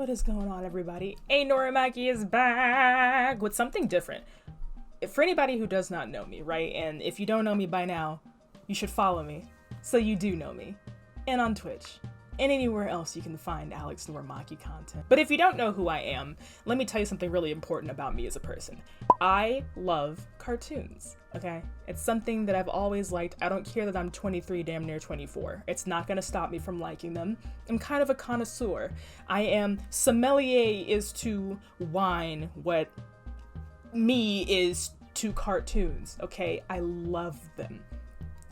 What is going on, everybody? AlexNorimaki is back with something different. For anybody who does not know me, right? And if you don't know me by now, you should follow me so you do know me. And on Twitch. And anywhere else you can find AlexNorimaki content. But if you don't know who I am, let me tell you something really important about me as a person. I love cartoons, okay? It's something that I've always liked. I don't care that I'm 23, damn near 24. It's not gonna stop me from liking them. I'm kind of a connoisseur. I am sommelier is to wine what me is to cartoons, okay? I love them.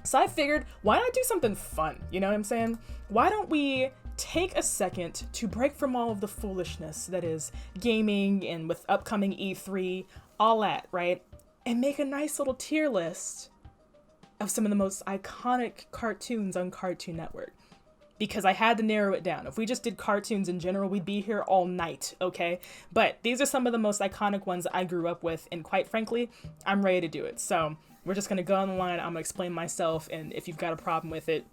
So I figured, why not do something fun? You know what I'm saying? Why don't we take a second to break from all of the foolishness that is gaming and with upcoming E3, all that, right? And make a nice little tier list of some of the most iconic cartoons on Cartoon Network. Because I had to narrow it down. If we just did cartoons in general, we'd be here all night, okay? But these are some of the most iconic ones I grew up with, and quite frankly, I'm ready to do it. So we're just gonna go on the line, I'm gonna explain myself, and if you've got a problem with it,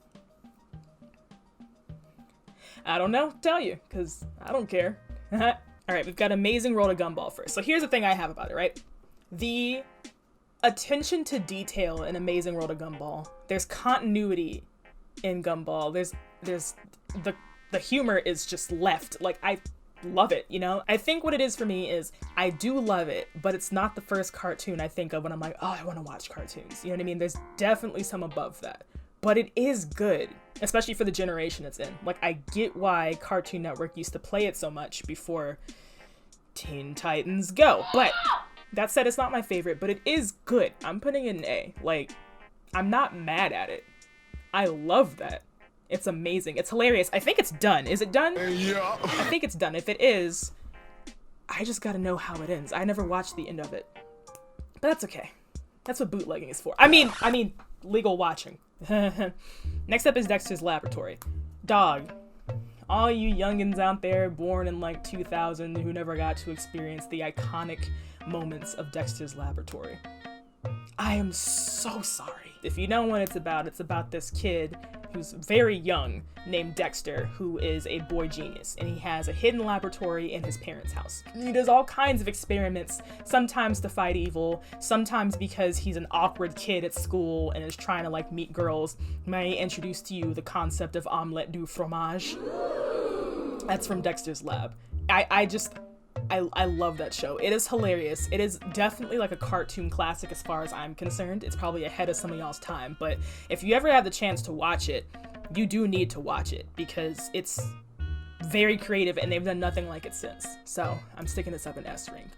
I don't know, tell you, because I don't care. Alright, we've got Amazing World of Gumball first. So here's the thing I have about it, right? The attention to detail in Amazing World of Gumball, there's continuity in Gumball, there's the humor is just left. Like, I love it, you know? I think what it is for me is I do love it, but it's not the first cartoon I think of when I'm like, oh, I want to watch cartoons. You know what I mean? There's definitely some above that. But it is good, especially for the generation it's in. Like, I get why Cartoon Network used to play it so much before Teen Titans Go. But that said, it's not my favorite, but it is good. I'm putting it an A. Like, I'm not mad at it. I love that. It's amazing. It's hilarious. I think it's done. Is it done? Yeah. I think it's done. If it is, I just gotta know how it ends. I never watched the end of it. But that's okay. That's what bootlegging is for. I mean, legal watching. Next up is Dexters Laboratory. Dog. All you youngins out there born in like 2000 who never got to experience the iconic moments of Dexter's Laboratory. I am so sorry. If you know what it's about this kid who's very young named Dexter, who is a boy genius, and he has a hidden laboratory in his parents' house. He does all kinds of experiments, sometimes to fight evil, sometimes because he's an awkward kid at school and is trying to like meet girls. May I introduce to you the concept of omelette du fromage? That's from Dexter's Lab. I love that show. It is hilarious. It is definitely like a cartoon classic as far as I'm concerned. It's probably ahead of some of y'all's time, but if you ever have the chance to watch it, you do need to watch it because it's very creative and they've done nothing like it since. So I'm sticking this up an S ring,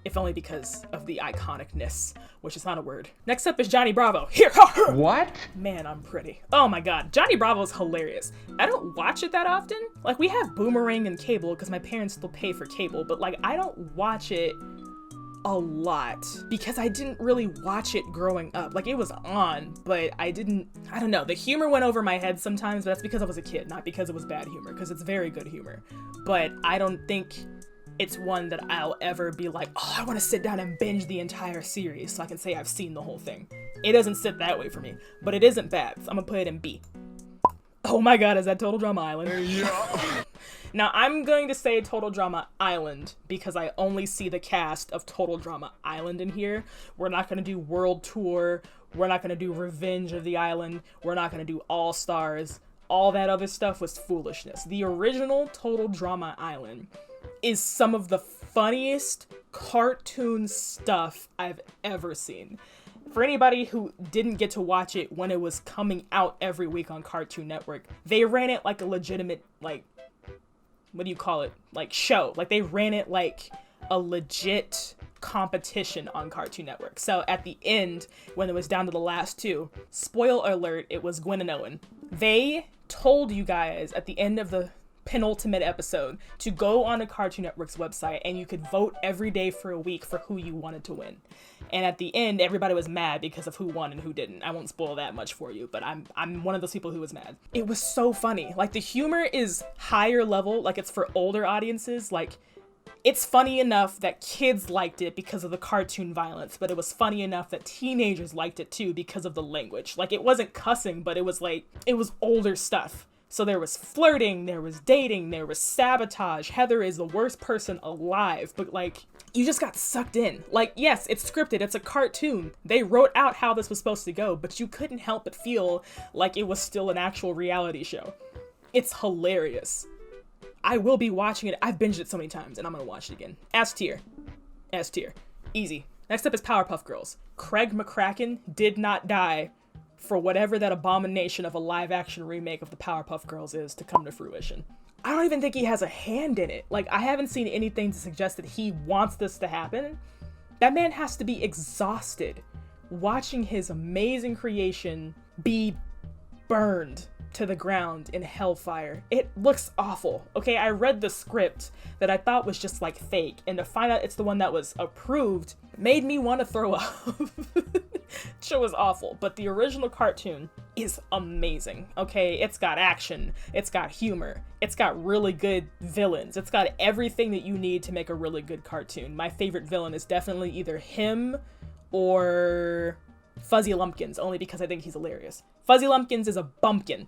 if only because of the iconicness, which is not a word. Next up is Johnny Bravo. Here. What? Man, I'm pretty. Oh my god, Johnny Bravo is hilarious. I don't watch it that often. Like, we have Boomerang and cable because my parents still pay for cable, but like, I don't watch it a lot because I didn't really watch it growing up. Like, it was on, but I don't know. The humor went over my head sometimes, but that's because I was a kid, not because it was bad humor, because it's very good humor. But I don't think it's one that I'll ever be like, oh, I want to sit down and binge the entire series so I can say I've seen the whole thing. It doesn't sit that way for me, but it isn't bad, so I'm gonna put it in B. Oh my god, is that Total Drama Island? Yeah. Now, I'm going to say Total Drama Island because I only see the cast of Total Drama Island in here. We're not going to do World Tour. We're not going to do Revenge of the Island. We're not going to do All Stars. All that other stuff was foolishness. The original Total Drama Island is some of the funniest cartoon stuff I've ever seen. For anybody who didn't get to watch it when it was coming out every week on Cartoon Network, they ran it like a legitimate, like, what do you call it? Like, show. Like, they ran it like a legit competition on Cartoon Network. So at the end, when it was down to the last two, spoiler alert, it was Gwen and Owen. They told you guys at the end of the penultimate episode to go on the Cartoon Network's website and you could vote every day for a week for who you wanted to win. And at the end, everybody was mad because of who won and who didn't. I won't spoil that much for you, but I'm one of those people who was mad. It was so funny. Like, the humor is higher level, like it's for older audiences. Like, it's funny enough that kids liked it because of the cartoon violence, but it was funny enough that teenagers liked it too because of the language. Like, it wasn't cussing, but it was like, it was older stuff. So there was flirting, there was dating, there was sabotage. Heather is the worst person alive, but like, you just got sucked in. Like, yes, it's scripted, it's a cartoon. They wrote out how this was supposed to go, but you couldn't help but feel like it was still an actual reality show. It's hilarious. I will be watching it. I've binged it so many times, and I'm gonna watch it again. S tier. S tier. Easy. Next up is Powerpuff Girls. Craig McCracken did not die for whatever that abomination of a live-action remake of the Powerpuff Girls is to come to fruition. I don't even think he has a hand in it. Like, I haven't seen anything to suggest that he wants this to happen. That man has to be exhausted watching his amazing creation be burned to the ground in hellfire. It looks awful. Okay, I read the script that I thought was just like fake, and to find out it's the one that was approved made me want to throw up. Show is awful, but the original cartoon is amazing. Okay, it's got action, it's got humor, it's got really good villains, it's got everything that you need to make a really good cartoon. My favorite villain is definitely either him or Fuzzy Lumpkins, only because I think he's hilarious. Fuzzy Lumpkins is a bumpkin,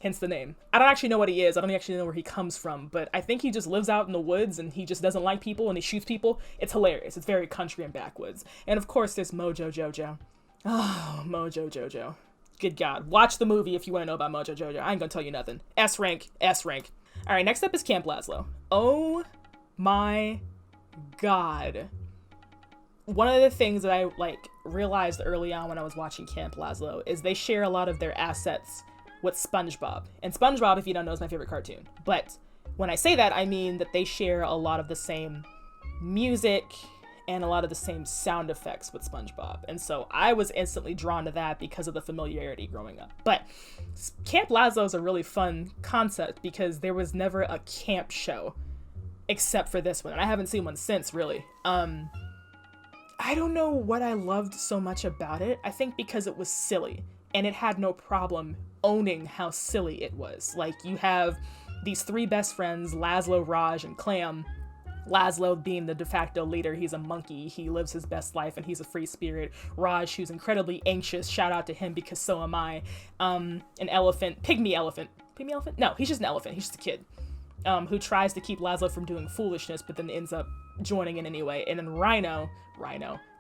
hence the name. I don't actually know what he is. I don't actually know where he comes from, but I think he just lives out in the woods and he just doesn't like people and he shoots people. It's hilarious. It's very country and backwoods. And of course, there's Mojo Jojo. Oh, Mojo Jojo. Good God. Watch the movie if you want to know about Mojo Jojo. I ain't gonna tell you nothing. S rank, S rank. All right, next up is Camp Lazlo. Oh my God. One of the things that I realized early on when I was watching Camp Lazlo is they share a lot of their assets with SpongeBob. And SpongeBob, if you don't know, is my favorite cartoon. But when I say that, I mean that they share a lot of the same music and a lot of the same sound effects with SpongeBob. And so I was instantly drawn to that because of the familiarity growing up. But Camp Lazlo is a really fun concept because there was never a camp show except for this one. And I haven't seen one since, really. I don't know what I loved so much about it. I think because it was silly and it had no problem owning how silly it was. Like, you have these three best friends, Lazlo, Raj, and Clam. Lazlo being the de facto leader, he's a monkey, he lives his best life and he's a free spirit. Raj, who's incredibly anxious, shout out to him because so am I. An elephant, pygmy elephant? No, he's just an elephant, he's just a kid. Who tries to keep Lazlo from doing foolishness, but then ends up joining in anyway. And then Rhino,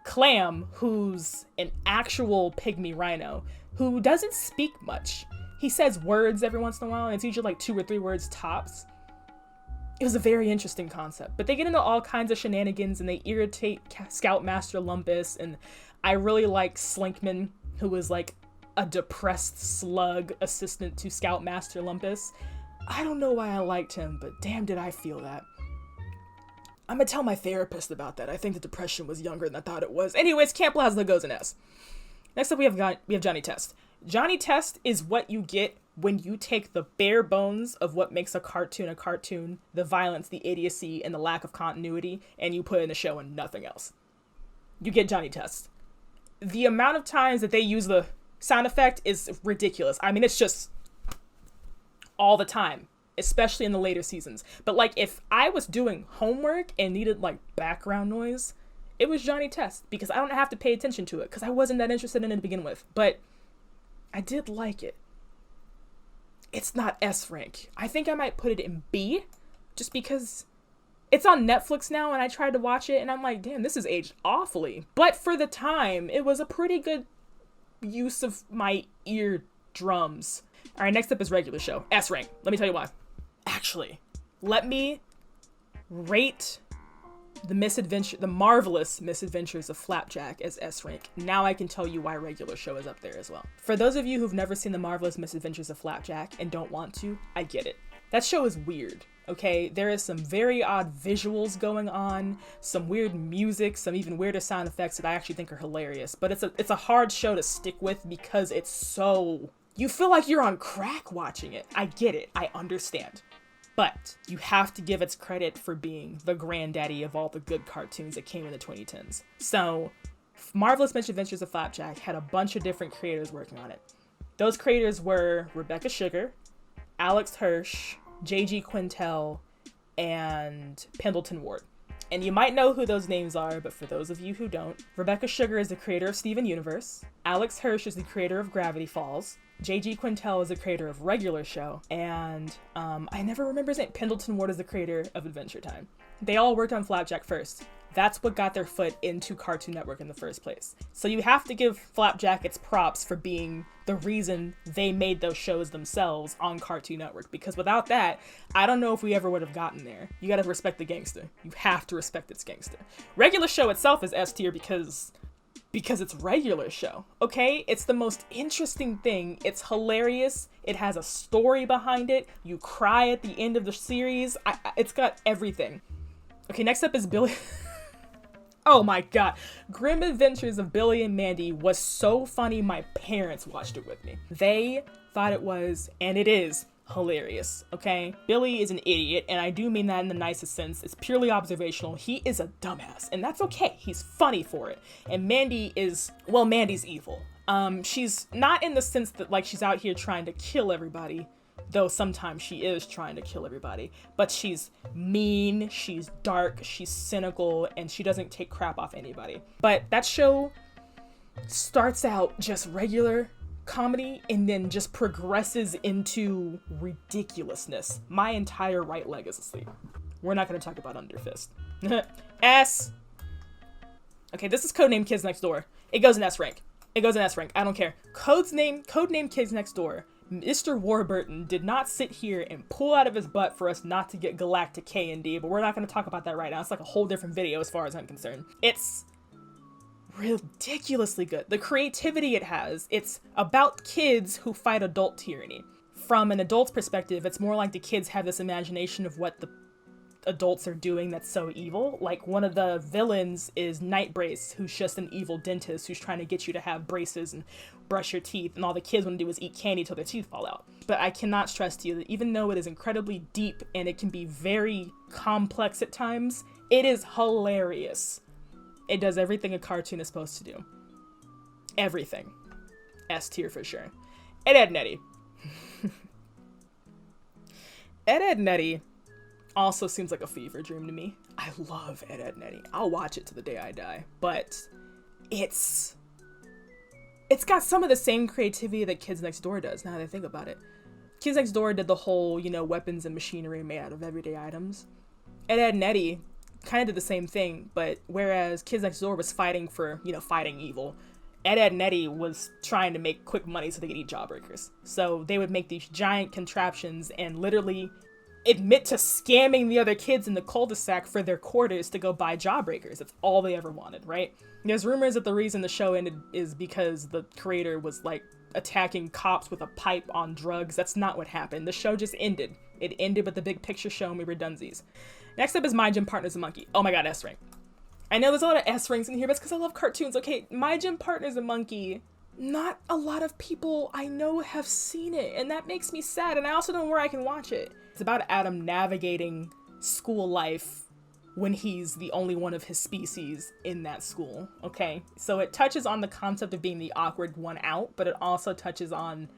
Clam, who's an actual pygmy rhino, who doesn't speak much. He says words every once in a while, and it's usually like 2 or 3 words tops. It was a very interesting concept, but they get into all kinds of shenanigans and they irritate Scoutmaster Lumpus, and I really like Slinkman, who was like a depressed slug assistant to Scoutmaster Lumpus. I don't know why I liked him, but damn did I feel that. I'm gonna tell my therapist about that. I think the depression was younger than I thought it was. Anyways, Camp Lazlo goes in S. Next up we have Johnny Test. Johnny Test is what you get when you take the bare bones of what makes a cartoon, the violence, the idiocy, and the lack of continuity, and you put in a show and nothing else. You get Johnny Test. The amount of times that they use the sound effect is ridiculous. I mean, it's just all the time, especially in the later seasons. But like, if I was doing homework and needed like background noise, it was Johnny Test, because I don't have to pay attention to it because I wasn't that interested in it to begin with. But I did like it. It's not S rank. I think I might put it in B, just because it's on Netflix now and I tried to watch it and I'm like, damn, this is aged awfully. But for the time, it was a pretty good use of my eardrums. All right, next up is regular show. S rank. Let me tell you why. Actually, let me rate the marvelous misadventures of Flapjack as S rank. Now I can tell you why regular show is up there as well. For those of you who've never seen the marvelous misadventures of Flapjack and don't want to, I get it. That show is weird, okay? There is some very odd visuals going on, some weird music, some even weirder sound effects that I actually think are hilarious. But it's a hard show to stick with because it's so... You feel like you're on crack watching it. I get it. I understand. But you have to give its credit for being the granddaddy of all the good cartoons that came in the 2010s. So, Marvelous Misadventures of Flapjack had a bunch of different creators working on it. Those creators were Rebecca Sugar, Alex Hirsch, J.G. Quintel, and Pendleton Ward. And you might know who those names are, but for those of you who don't, Rebecca Sugar is the creator of Steven Universe, Alex Hirsch is the creator of Gravity Falls, J.G. Quintel is the creator of Regular Show, and I never remember his name. Pendleton Ward is the creator of Adventure Time. They all worked on Flapjack first. That's what got their foot into Cartoon Network in the first place. So you have to give Flapjack its props for being the reason they made those shows themselves on Cartoon Network, because without that, I don't know if we ever would have gotten there. You gotta respect the gangster. You have to respect its gangster. Regular Show itself is S tier because it's Regular Show, okay? It's the most interesting thing. It's hilarious. It has a story behind it. You cry at the end of the series. It's got everything. Okay, next up is Billy. Oh my god. Grim Adventures of Billy and Mandy was so funny my parents watched it with me. They thought it was, and it is, hilarious, okay? Billy is an idiot, and I do mean that in the nicest sense. It's purely observational. He is a dumbass, and that's okay. He's funny for it. And Mandy is, well, Mandy's evil. She's not in the sense that, like, she's out here trying to kill everybody, though sometimes she is trying to kill everybody, but she's mean, she's dark, she's cynical, and she doesn't take crap off anybody. But that show starts out just regular comedy and then just progresses into ridiculousness. My entire right leg is asleep. We're not going to talk about Underfist. S. Okay, this is Codename Kids Next Door. It goes in S rank. It goes in S rank. I don't care. Codename Kids Next Door. Mr. Warburton did not sit here and pull out of his butt for us not to get Galactic K&D, but we're not going to talk about that right now. It's like a whole different video as far as I'm concerned. It's ridiculously good. The creativity it has, it's about kids who fight adult tyranny. From an adult's perspective, it's more like the kids have this imagination of what the adults are doing that's so evil. Like, one of the villains is Night Brace, who's just an evil dentist who's trying to get you to have braces and brush your teeth, and all the kids want to do is eat candy till their teeth fall out. But I cannot stress to you that even though it is incredibly deep and it can be very complex at times, it is hilarious. It does everything a cartoon is supposed to do. Everything. S tier for sure. Ed Nettie. Ed Nettie also seems like a fever dream to me. I love Ed Nettie. I'll watch it to the day I die. But it's got some of the same creativity that Kids Next Door does, now that I think about it. Kids Next Door did the whole, weapons and machinery made out of everyday items. Ed Nettie kind of did the same thing, but whereas Kids Next Door was fighting for, fighting evil, Ed Nettie was trying to make quick money so they could eat jawbreakers. So they would make these giant contraptions and literally admit to scamming the other kids in the cul-de-sac for their quarters to go buy jawbreakers. That's all they ever wanted, right? There's rumors that the reason the show ended is because the creator was, attacking cops with a pipe on drugs. That's not what happened. The show just ended. It ended with the big picture show and we were dunsies. Next up is My Gym Partner's a Monkey. Oh my god, S rank. I know there's a lot of S ranks in here, but it's because I love cartoons. Okay, My Gym Partner's a Monkey. Not a lot of people I know have seen it, and that makes me sad, and I also don't know where I can watch it. It's about Adam navigating school life when he's the only one of his species in that school, okay? So it touches on the concept of being the awkward one out, but it also touches on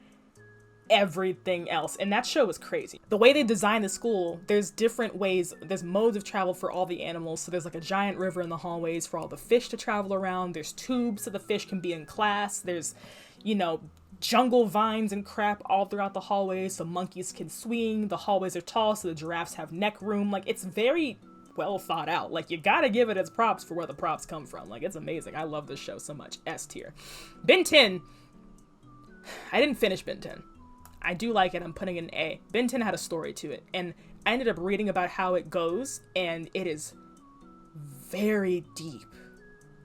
everything else, and that show was crazy. The way they designed the school, there's different ways, there's modes of travel for all the animals. So there's a giant river in the hallways for all the fish to travel around. There's tubes so the fish can be in class. There's, jungle vines and crap all throughout the hallways so monkeys can swing. The hallways are tall so the giraffes have neck room. It's very well thought out. You gotta give it its props for where the props come from. It's amazing. I love this show so much. S tier. Ben 10. I didn't finish Ben 10. I do like it. I'm putting it an A. Ben 10 had a story to it, and I ended up reading about how it goes, and it is very deep,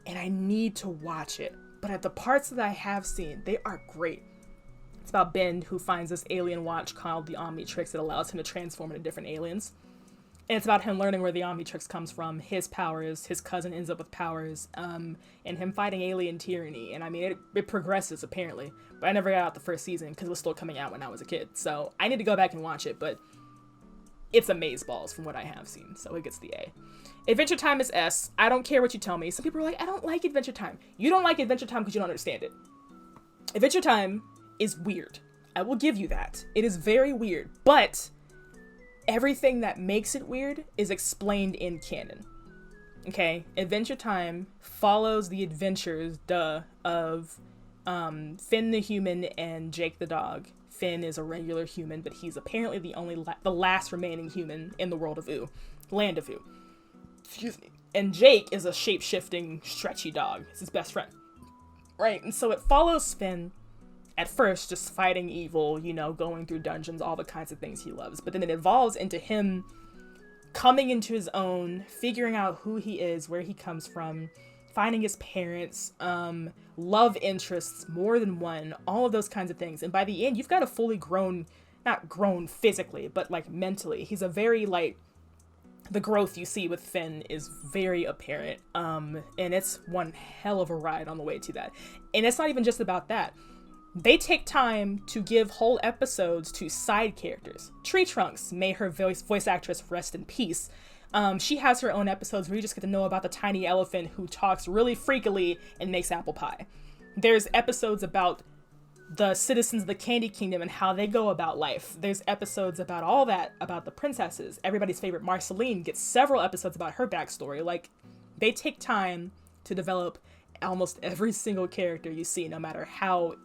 and I need to watch it. But at the parts that I have seen, they are great. It's about Ben, who finds this alien watch called the Omnitrix that allows him to transform into different aliens. And it's about him learning where the Omnitrix comes from, his powers, his cousin ends up with powers, and him fighting alien tyranny. And I mean, it progresses, apparently. But I never got out the first season because it was still coming out when I was a kid. So I need to go back and watch it, but it's amazeballs from what I have seen. So it gets the A. Adventure Time is S. I don't care what you tell me. Some people are like, I don't like Adventure Time. You don't like Adventure Time because you don't understand it. Adventure Time is weird. I will give you that. It is very weird, but everything that makes it weird is explained in canon. Okay? Adventure Time follows the adventures, of Finn the human and Jake the dog. Finn is a regular human, but he's apparently the last remaining human in the world of Ooh, land of Ooh. Excuse me. And Jake is a shape-shifting, stretchy dog. It's his best friend. Right, and so it follows Finn at first just fighting evil, you know, going through dungeons, all the kinds of things he loves. But then it evolves into him coming into his own, figuring out who he is, where he comes from, finding his parents, love interests, more than one, all of those kinds of things. And by the end, you've got a fully grown, not grown physically, but like mentally. He's a very like, the growth you see with Finn is very apparent. And it's one hell of a ride on the way to that. And it's not even just about that. They take time to give whole episodes to side characters. Tree Trunks, may her voice actress rest in peace. She has her own episodes where you just get to know about the tiny elephant who talks really freakily and makes apple pie. There's episodes about the citizens of the Candy Kingdom and how they go about life. There's episodes about all that, about the princesses. Everybody's favorite Marceline gets several episodes about her backstory. Like, they take time to develop almost every single character you see, no matter how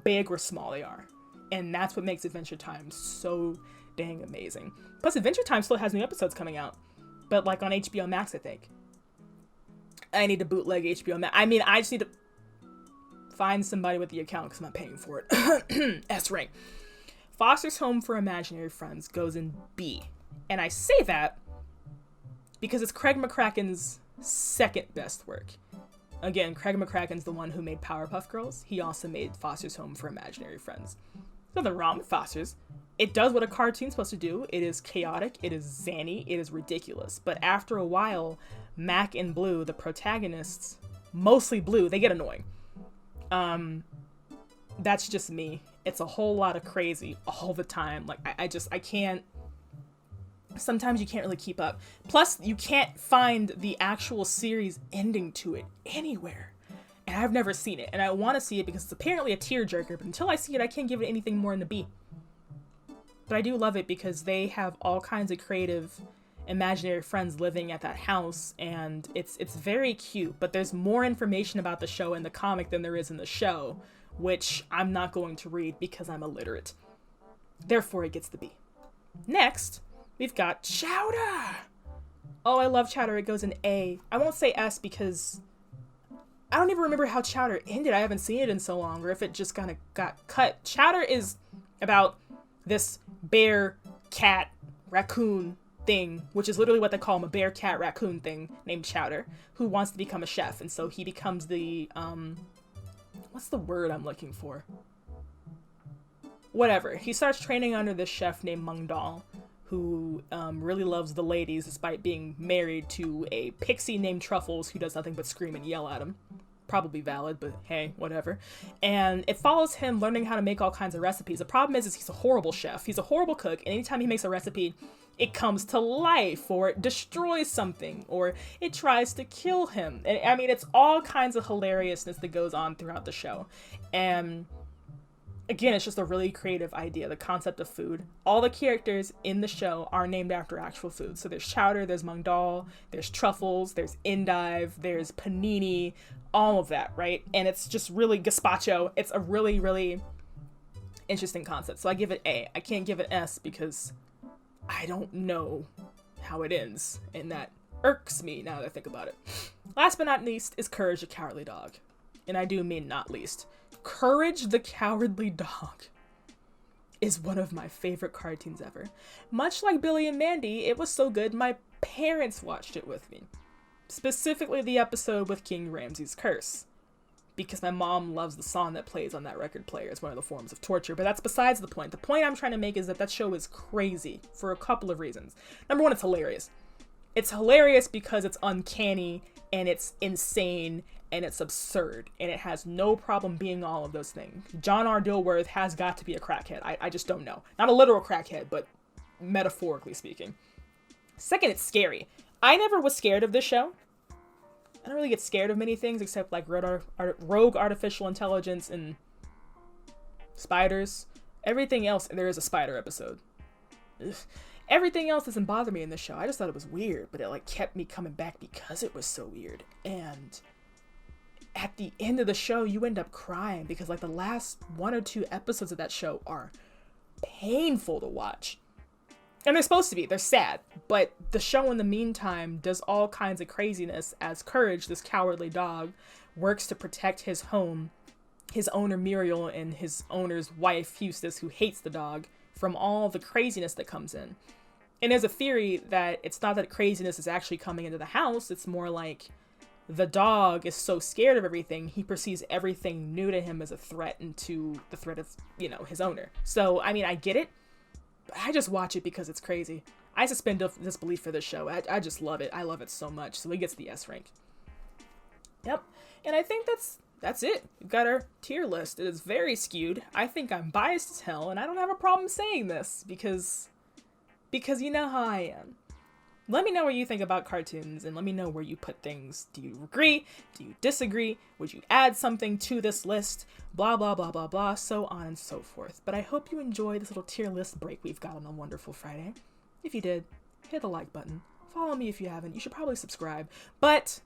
big or small they are. And that's what makes Adventure Time so dang amazing. Plus, Adventure Time still has new episodes coming out, but like on HBO Max, I think. I need to bootleg HBO Max. I mean, I just need to find somebody with the account because I'm not paying for it. S rank. Foster's Home for Imaginary Friends goes in B. And I say that because it's Craig McCracken's second best work. Again, Craig McCracken's the one who made Powerpuff Girls. He also made Foster's Home for Imaginary Friends. There's nothing wrong with Foster's. It does what a cartoon's supposed to do. It is chaotic, it is zany, it is ridiculous. But after a while, Mac and Blue, the protagonists, mostly Blue, they get annoying. That's just me. It's a whole lot of crazy all the time. Like, I can't, sometimes you can't really keep up. Plus, you can't find the actual series ending to it anywhere. And I've never seen it. And I want to see it because it's apparently a tearjerker. But until I see it, I can't give it anything more than a B. But I do love it because they have all kinds of creative imaginary friends living at that house. And it's very cute. But there's more information about the show in the comic than there is in the show, which I'm not going to read because I'm illiterate. Therefore, it gets the B. Next, we've got Chowder. Oh, I love Chowder. It goes in A. I won't say S because I don't even remember how Chowder ended. I haven't seen it in so long, or if it just kind of got cut. Chowder is about this bear, cat, raccoon thing, which is literally what they call him, a bear, cat, raccoon thing named Chowder, who wants to become a chef. And so he becomes the, what's the word I'm looking for? Whatever. He starts training under this chef named Mungdal, who really loves the ladies despite being married to a pixie named Truffles who does nothing but scream and yell at him. Probably valid, but hey, whatever. And it follows him learning how to make all kinds of recipes. The problem is he's a horrible chef. He's a horrible cook, and anytime he makes a recipe, it comes to life, or it destroys something, or it tries to kill him. And, I mean, it's all kinds of hilariousness that goes on throughout the show. And again, it's just a really creative idea, the concept of food. All the characters in the show are named after actual food. So there's Chowder, there's Mungdal, there's Truffles, there's Endive, there's Panini, all of that, right? And it's just really gazpacho. It's a really, really interesting concept. So I give it A. I can't give it S because I don't know how it ends, and that irks me now that I think about it. Last but not least is Courage the Cowardly Dog. And I do mean not least. Courage the Cowardly Dog is one of my favorite cartoons ever. Much like Billy and Mandy, it was so good my parents watched it with me. Specifically the episode with King Ramses' curse. Because my mom loves the song that plays on that record player. It's one of the forms of torture, but that's besides the point. The point I'm trying to make is that that show is crazy for a couple of reasons. Number one, it's hilarious. It's hilarious because it's uncanny, and it's insane, and it's absurd, and it has no problem being all of those things. John R. Dilworth has got to be a crackhead. I just don't know. Not a literal crackhead, but metaphorically speaking. Second, it's scary. I never was scared of this show. I don't really get scared of many things except like rogue artificial intelligence and spiders. Everything else, and there is a spider episode. Ugh. Everything else doesn't bother me in this show. I just thought it was weird, but it like kept me coming back because it was so weird. And at the end of the show, you end up crying because like the last 1 or 2 episodes of that show are painful to watch. And they're supposed to be. They're sad. But the show in the meantime does all kinds of craziness as Courage, this cowardly dog, works to protect his home, his owner Muriel, and his owner's wife Eustace, who hates the dog, from all the craziness that comes in. And there's a theory that it's not that craziness is actually coming into the house. It's more like the dog is so scared of everything, he perceives everything new to him as a threat, and to the threat of, you know, his owner. So, I mean, I get it, but I just watch it because it's crazy. I suspend disbelief for this show. I just love it. I love it so much. So it gets the S rank. Yep. And I think that's it. We've got our tier list. It is very skewed. I think I'm biased as hell, and I don't have a problem saying this because you know how I am. Let me know what you think about cartoons, and let me know where you put things. Do you agree? Do you disagree? Would you add something to this list? Blah, blah, blah, blah, blah, so on and so forth. But I hope you enjoyed this little tier list break we've got on a wonderful Friday. If you did, hit the like button. Follow me if you haven't. You should probably subscribe. But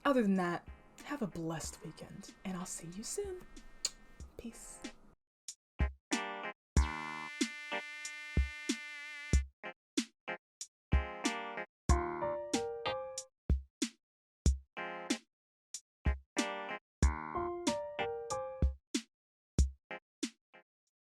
other than that, have a blessed weekend, and I'll see you soon. Peace.